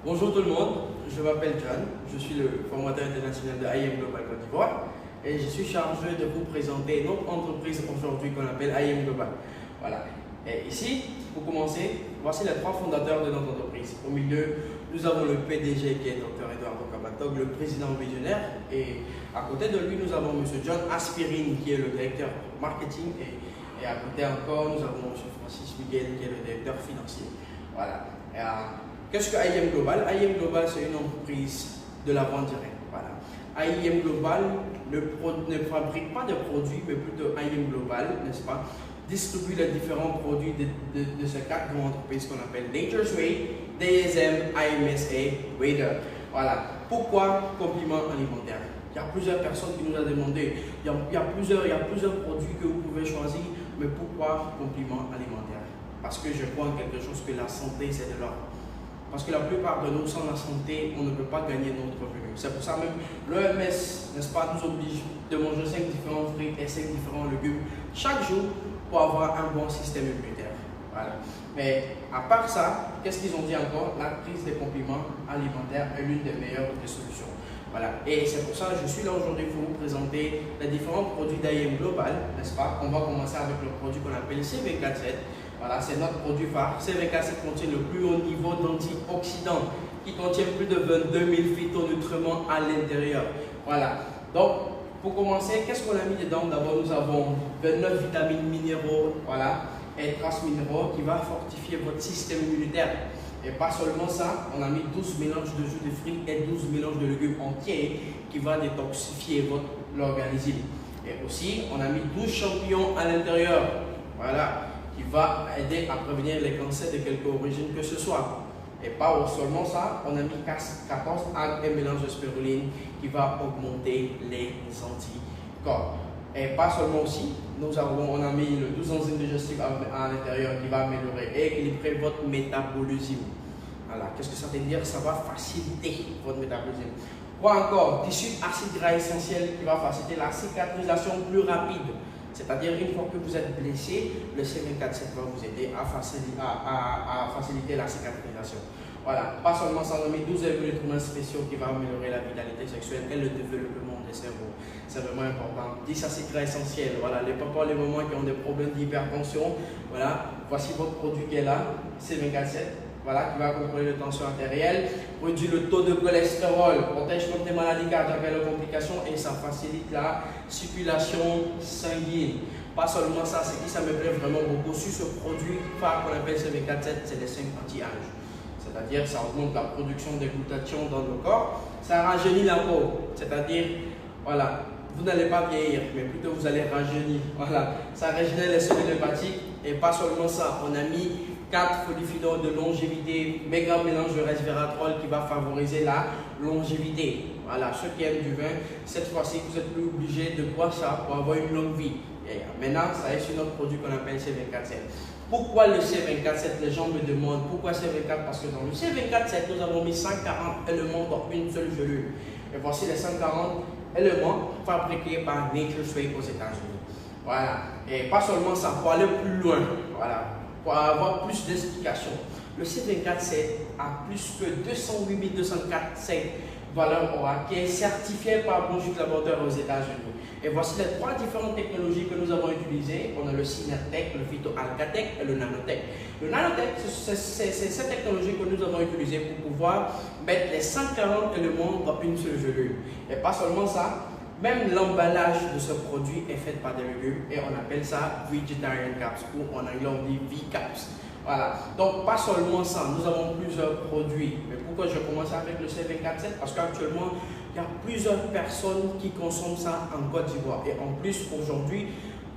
Bonjour tout le monde, je m'appelle John, je suis le formateur international de IM Global Côte d'Ivoire et je suis chargé de vous présenter notre entreprise aujourd'hui qu'on appelle IM Global. Voilà. Et ici, pour commencer, voici les trois fondateurs de notre entreprise. Au milieu, nous avons le PDG qui est Dr Eduardo Kabatog, le président visionnaire, et à côté de lui, nous avons M. John Aspirine qui est le directeur marketing et à côté encore, nous avons M. Francis Miguel qui est le directeur financier. Voilà. Qu'est-ce que IM Global? IM Global, c'est une entreprise de la vente directe. Voilà. IM Global ne fabrique pas de produits, mais plutôt IM Global, n'est-ce pas, distribue les différents produits de ces quatre grandes entreprises qu'on appelle Nature's Way, DSM, IMSA, Wader. Voilà. Pourquoi complément alimentaire? Il y a plusieurs personnes qui nous ont demandé, il y a plusieurs produits que vous pouvez choisir, mais pourquoi complément alimentaire? Parce que je crois en quelque chose que la santé, c'est de l'or. Parce que la plupart de nous, sans la santé, on ne peut pas gagner notre revenu. C'est pour ça même, l'OMS, n'est-ce pas, nous oblige de manger 5 différents fruits et 5 différents légumes chaque jour pour avoir un bon système immunitaire. Voilà. Mais à part ça, qu'est-ce qu'ils ont dit encore? La crise des compléments alimentaires est l'une des meilleures des solutions. Voilà. Et c'est pour ça que je suis là aujourd'hui pour vous présenter les différents produits d'IM Global, n'est-ce pas? On va commencer avec le produit qu'on appelle CV47. Voilà, c'est notre produit phare. CV47 contient le plus haut niveau d'antioxydants qui contient plus de 22 000 phytonutriments à l'intérieur. Voilà. Donc, pour commencer, qu'est-ce qu'on a mis dedans? D'abord, nous avons 29 vitamines minéraux, voilà, et traces minéraux qui va fortifier votre système immunitaire. Et pas seulement ça, on a mis 12 mélanges de jus de fruits et 12 mélanges de légumes entiers qui va détoxifier votre organisme. Et aussi, on a mis 12 champignons à l'intérieur. Voilà. Qui va aider à prévenir les cancers de quelque origine que ce soit. Et pas seulement ça, on a mis 14 algues et mélange de spiruline qui va augmenter les anticorps. Et pas seulement aussi, on a mis le 12 enzymes digestifs à l'intérieur qui va améliorer et équilibrer votre métabolisme. Voilà, qu'est-ce que ça veut dire? Ça va faciliter votre métabolisme. Quoi encore? Tissu acide gras essentiel qui va faciliter la cicatrisation plus rapide. C'est-à-dire, une fois que vous êtes blessé, le CV47 va vous aider à faciliter la cicatrisation. Voilà, pas seulement ça, on a mis 12 nutriments spéciaux qui vont améliorer la vitalité sexuelle et le développement des cerveaux. C'est vraiment important. 10 acides gras essentiels, voilà, les papas, les mamans qui ont des problèmes d'hypertension, voilà, voici votre produit qui est là, CV47. Voilà, qui va contrôler la tension artérielle, réduit le taux de cholestérol, protège contre les maladies cardiaques et leurs complications et ça facilite la circulation sanguine. Pas seulement ça, ce qui ça me plaît vraiment beaucoup sur ce produit phare qu'on appelle CV47, c'est les 5 anti-âge. C'est-à-dire ça augmente la production des glutathions dans le corps, ça rajeunit la peau, c'est-à-dire, voilà, vous n'allez pas vieillir, mais plutôt vous allez rajeunir. Voilà, ça régénère les cellules hépatiques et pas seulement ça, on a mis 4 polyphénols de longévité, méga mélange de resveratrol qui va favoriser la longévité. Voilà, ceux qui aiment du vin, cette fois-ci, vous n'êtes plus obligé de boire ça pour avoir une longue vie. Et maintenant, ça est sur notre produit qu'on appelle C24-7. Pourquoi le C24-7? Les gens me demandent pourquoi C24? Parce que dans le C24-7, nous avons mis 140 éléments dans une seule gelule. Et voici les 140 éléments fabriqués par Nature's Way aux États-Unis. Voilà, et pas seulement ça, pour aller plus loin. Voilà. Pour avoir plus d'explications, le C24 a plus que 208 204 valeurs orales qui est certifié par Bonjour Laboratoire aux États-Unis. Et voici les 3 différentes technologies que nous avons utilisées. On a le Synertec, le Phyto-Alcatec et le Nanotec. Le Nanotec, c'est cette technologie que nous avons utilisée pour pouvoir mettre les 140 éléments dans une seule gelule. Et pas seulement ça, même l'emballage de ce produit est fait par des légumes et on appelle ça Vegetarian Caps ou en anglais on dit V-Caps. Voilà, donc pas seulement ça, nous avons plusieurs produits. Mais pourquoi je commence avec le CV47? Parce qu'actuellement, il y a plusieurs personnes qui consomment ça en Côte d'Ivoire. Et en plus, aujourd'hui,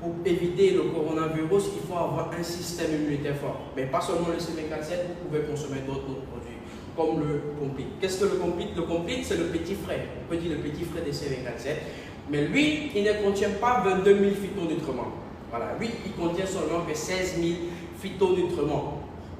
pour éviter le coronavirus, il faut avoir un système immunitaire fort. Mais pas seulement le CV47, vous pouvez consommer d'autres produits comme le Complete. Qu'est-ce que le Complete? Le Complete, c'est le petit frère. On peut dire le petit frère des CV47. Mais lui, il ne contient pas 22 000 phytonutriments. Voilà, lui, il contient seulement que 16 000 phytonutriments.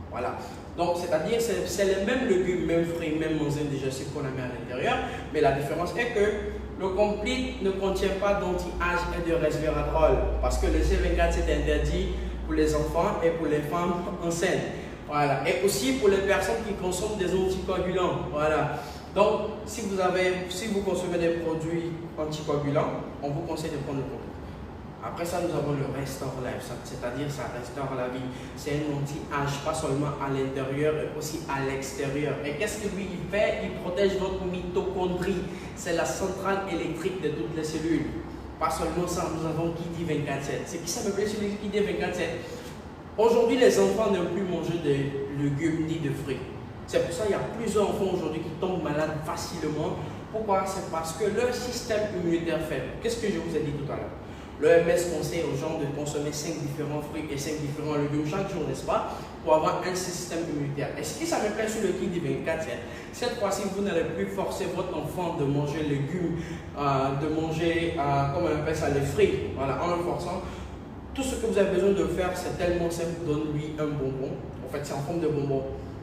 Voilà. Donc, c'est-à-dire, c'est les mêmes légumes, mêmes fruits, mêmes enzymes digestifs qu'on a mis à l'intérieur. Mais la différence est que le Complete ne contient pas d'anti-âge et de resveratrol. Parce que le C24, c'est interdit pour les enfants et pour les femmes enceintes. Voilà. Et aussi pour les personnes qui consomment des anticoagulants. Voilà. Donc, si vous consommez des produits anticoagulants, on vous conseille de prendre le produit. Après ça, nous avons le Restore Life, c'est-à-dire ça restaure la vie. C'est un anti-âge, pas seulement à l'intérieur, mais aussi à l'extérieur. Et qu'est-ce que lui il fait? Il protège votre mitochondrie. C'est la centrale électrique de toutes les cellules. Pas seulement ça, nous avons Kiddy 24/7. C'est qui ça me plaît sur les Kiddy 24/7? Aujourd'hui, les enfants n'aiment plus manger de légumes ni de fruits. C'est pour ça qu'il y a plusieurs enfants aujourd'hui qui tombent malades facilement. Pourquoi? C'est parce que leur système immunitaire faible. Qu'est-ce que je vous ai dit tout à l'heure? L'OMS conseille aux gens de consommer 5 différents fruits et 5 différents légumes chaque jour, n'est-ce pas? Pour avoir un système immunitaire. Et ce qui ça me plaît sur le Kiddy 24/7, cette fois-ci, vous n'allez plus forcer votre enfant de manger légumes, de manger, comment on appelle ça, les fruits. Voilà, en le forçant. Tout ce que vous avez besoin de faire, c'est tellement simple. Donne-lui un bonbon. En fait, c'est en forme de bonbon.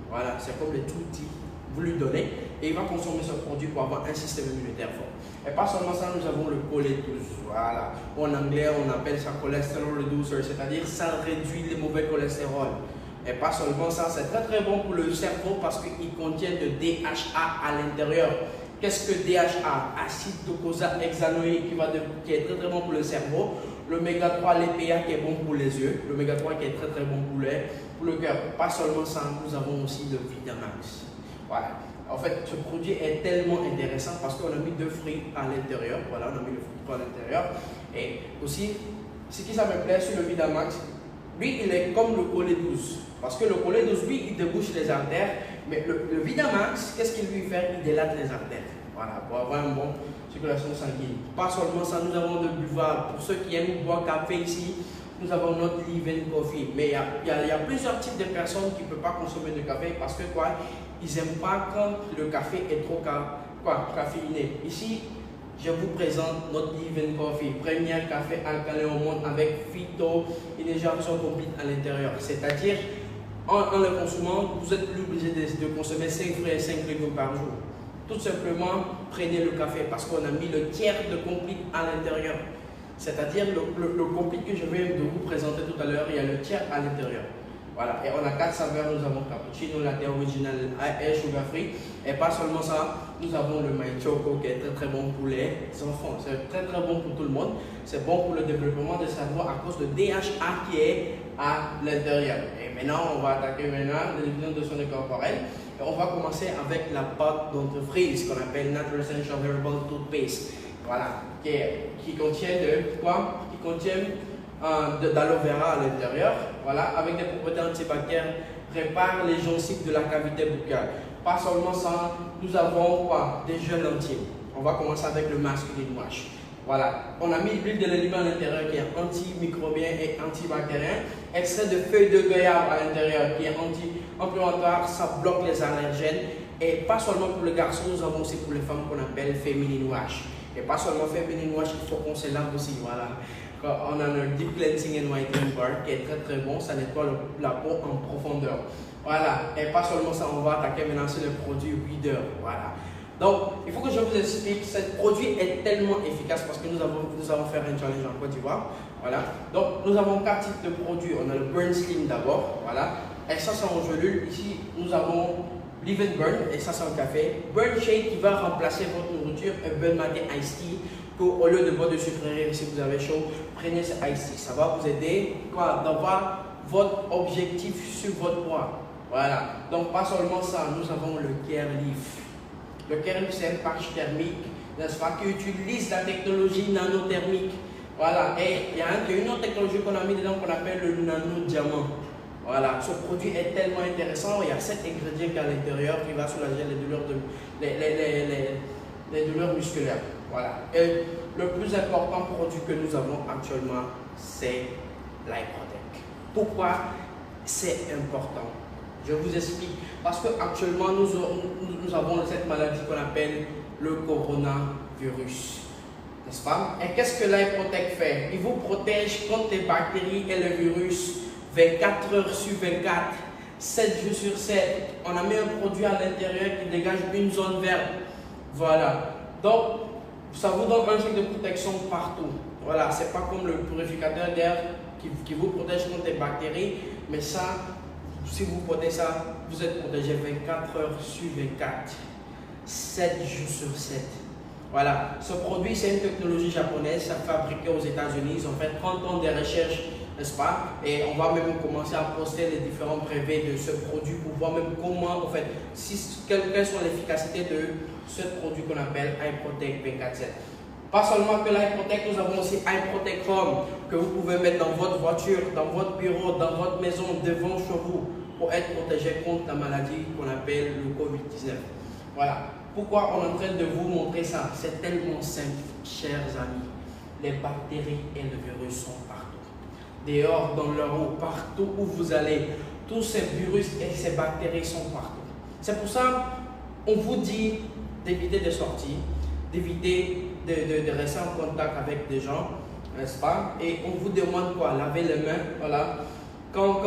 Voilà, c'est comme les tutti. Vous lui donnez et il va consommer ce produit pour avoir un système immunitaire fort. Et pas seulement ça, nous avons le cholédouce. Voilà. En anglais, on appelle ça cholesterol reducer, c'est-à-dire ça réduit les mauvais cholestérol. Et pas seulement ça, c'est très très bon pour le cerveau parce qu'il contient de DHA à l'intérieur. Qu'est-ce que DHA? Acide docosahexaénoïque qui est très très bon pour le cerveau. L'oméga 3, l'EPA qui est bon pour les yeux. L'oméga 3 qui est très très bon pour le cœur. Pas seulement ça, nous avons aussi le Vidamax. Voilà. En fait, ce produit est tellement intéressant parce qu'on a mis 2 fruits à l'intérieur. Voilà, on a mis le fruit à l'intérieur. Et aussi, ce qui ça me plaît sur le Vidamax, lui, il est comme le cholédouce. Parce que le cholédouce, lui, il débouche les artères. Mais le Vidamax, qu'est-ce qu'il lui fait? Il délate les artères. Voilà, pour avoir une bonne circulation sanguine. Pas seulement ça, nous avons le buvard. Pour ceux qui aiment boire café ici, nous avons notre Live Coffee. Mais il y a plusieurs types de personnes qui ne peuvent pas consommer de café parce que quoi? Ils n'aiment pas quand le café est trop caféiné. Ici, je vous présente notre Live Coffee, premier café alcalin au monde avec phyto et des absorptions complètes à l'intérieur. C'est-à-dire, en le consommant, vous êtes plus obligé de consommer 5 fruits et 5 légumes par jour. Tout simplement, prenez le café parce qu'on a mis le tiers de complète à l'intérieur. C'est-à-dire le complète que je viens de vous présenter tout à l'heure, il y a le tiers à l'intérieur. Voilà, et on a 4 saveurs, nous avons cappuccino, latte original et sugar free. Et pas seulement ça, nous avons le My Choco qui est très très bon pour les enfants. C'est très très bon pour tout le monde. C'est bon pour le développement du cerveau à cause de DHA qui est à l'intérieur. Et maintenant, on va attaquer maintenant les divisions de sonde corporelle. Et on va commencer avec la pâte dentifrice qu'on appelle Natural Essential Herbal Toothpaste. Voilà, qui contient de quoi? Qui contient d'aloe vera à l'intérieur, voilà, avec des propriétés antibactériennes, répare les gencives de la cavité buccale. Pas seulement ça, nous avons quoi? Des gels entiers. On va commencer avec le masculine wash. Voilà, on a mis l'huile de légumes à l'intérieur qui est antimicrobien et antibactérien, extrait de feuilles de goyave à l'intérieur qui est anti-inflammatoire, ça bloque les allergènes. Et pas seulement pour les garçons, nous avons aussi pour les femmes qu'on appelle feminine wash. Et pas seulement feminine wash, il faut qu'on se lave aussi, voilà. On a le Deep Cleansing and Whitening Bar qui est très très bon, ça nettoie la peau en profondeur. Voilà, et pas seulement ça, on va attaquer maintenant sur le produit Weeder. Voilà. Donc, il faut que je vous explique, ce produit est tellement efficace parce que nous allons faire un challenge en Côte d'Ivoire. Voilà. Donc, nous avons 4 types de produits. On a le Burn Slim d'abord, voilà. Et ça, c'est en gelule. Ici, nous avons Live and Burn, et ça, c'est en café. Burn Shake qui va remplacer votre nourriture et Burn Matin Iced Tea. Au lieu de boire de sucrerie, si vous avez chaud, prenez ce Iced Tea. Ça va vous aider d'avoir votre objectif sur votre poids. Voilà. Donc, pas seulement ça, nous avons le Care Leaf. Le Care Leaf, c'est un patch thermique, n'est-ce pas, qui utilise la technologie nanothermique. Voilà. Et il y a une autre technologie qu'on a mis dedans qu'on appelle le nano-diamant. Voilà. Ce produit est tellement intéressant. Il y a 7 ingrédients qui à l'intérieur qui va soulager les douleurs musculaires. Voilà. Et le plus important produit que nous avons actuellement, c'est l'Hyprotec. Pourquoi c'est important? Je vous explique. Parce qu'actuellement, nous avons cette maladie qu'on appelle le coronavirus. N'est-ce pas? Et qu'est-ce que l'Hyprotec fait? Il vous protège contre les bactéries et le virus 24 heures sur 24, 7 jours sur 7. On a mis un produit à l'intérieur qui dégage une zone verte. Voilà. Donc, ça vous donne un genre de protection partout. Voilà, c'est pas comme le purificateur d'air qui vous protège contre les bactéries, mais ça si vous portez ça, vous êtes protégé 24 heures sur 24, 7 jours sur 7. Voilà, ce produit, c'est une technologie japonaise, ça fabriqué aux États-Unis. Ils ont fait 30 ans de recherche, n'est-ce pas? Et on va même commencer à poster les différents brevets de ce produit pour voir même comment, en fait, quelles sont l'efficacité de ce produit qu'on appelle iProtect 24/7. Pas seulement que l'iProtect, nous avons aussi iProtect Home que vous pouvez mettre dans votre voiture, dans votre bureau, dans votre maison, devant chez vous pour être protégé contre la maladie qu'on appelle le COVID-19. Voilà. Pourquoi on est en train de vous montrer ça? C'est tellement simple, chers amis. Les bactéries et le virus sont partout. Dehors, dans leur eau, partout où vous allez, tous ces virus et ces bactéries sont partout. C'est pour ça qu'on vous dit d'éviter de sortir, d'éviter de rester en contact avec des gens, n'est-ce pas? Et on vous demande quoi? Laver les mains, voilà. Quand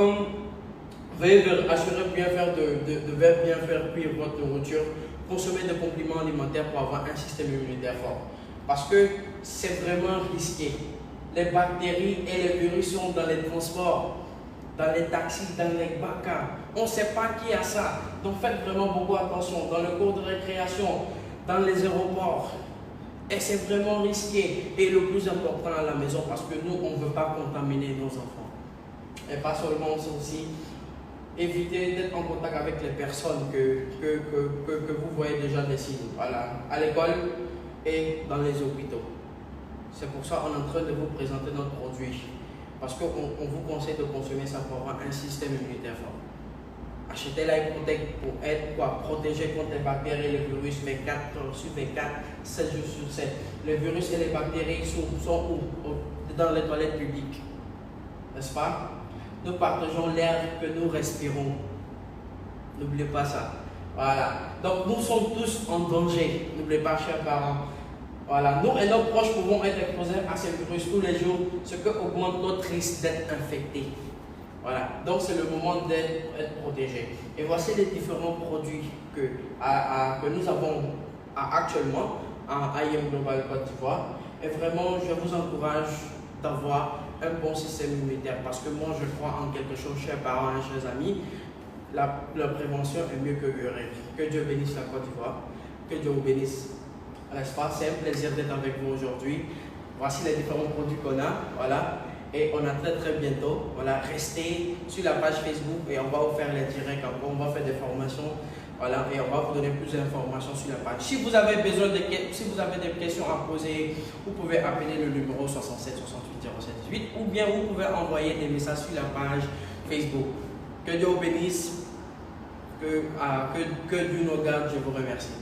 veuillez assurer bien faire bien faire cuire votre nourriture, consommer des compléments alimentaires pour avoir un système immunitaire fort. Parce que c'est vraiment risqué. Les bactéries et les virus sont dans les transports, dans les taxis, dans les bacas. On ne sait pas qui a ça. Donc faites vraiment beaucoup attention. Dans le cours de récréation, dans les aéroports. Et c'est vraiment risqué. Et le plus important à la maison, parce que nous, on ne veut pas contaminer nos enfants. Et pas seulement aussi, éviter d'être en contact avec les personnes que vous voyez déjà des signes. Voilà, à l'école et dans les hôpitaux. C'est pour ça qu'on est en train de vous présenter notre produit. Parce qu'on vous conseille de consommer ça pour avoir un système immunitaire fort. Achetez l'iProtect pour être protégé contre les bactéries et les virus 24 heures sur 24, 7 jours sur 7. Les virus et les bactéries sont où? Dans les toilettes publiques. N'est-ce pas? Nous partageons l'air que nous respirons. N'oubliez pas ça. Voilà. Donc nous sommes tous en danger. N'oubliez pas, chers parents. Voilà. Nous et nos proches pouvons être exposés à ces virus tous les jours, ce qui augmente notre risque d'être infectés. Voilà. Donc c'est le moment d'être protégé. Et voici les différents produits que nous avons actuellement à IM Global Côte d'Ivoire. Et vraiment, je vous encourage d'avoir un bon système immunitaire parce que moi je crois en quelque chose, chers parents et chers amis, la prévention est mieux que guérir. Que Dieu bénisse la Côte d'Ivoire, que Dieu vous bénisse. N'est-ce pas? C'est un plaisir d'être avec vous aujourd'hui. Voici les différents produits qu'on a, voilà, et on a très bientôt. Voilà, restez sur la page Facebook et on va vous faire les directs, on va faire des formations. Voilà, et on va vous donner plus d'informations sur la page. Si vous avez des questions à poser, vous pouvez appeler le numéro 67 68 07 18 ou bien vous pouvez envoyer des messages sur la page Facebook. Que Dieu vous bénisse, que Dieu nous garde, je vous remercie.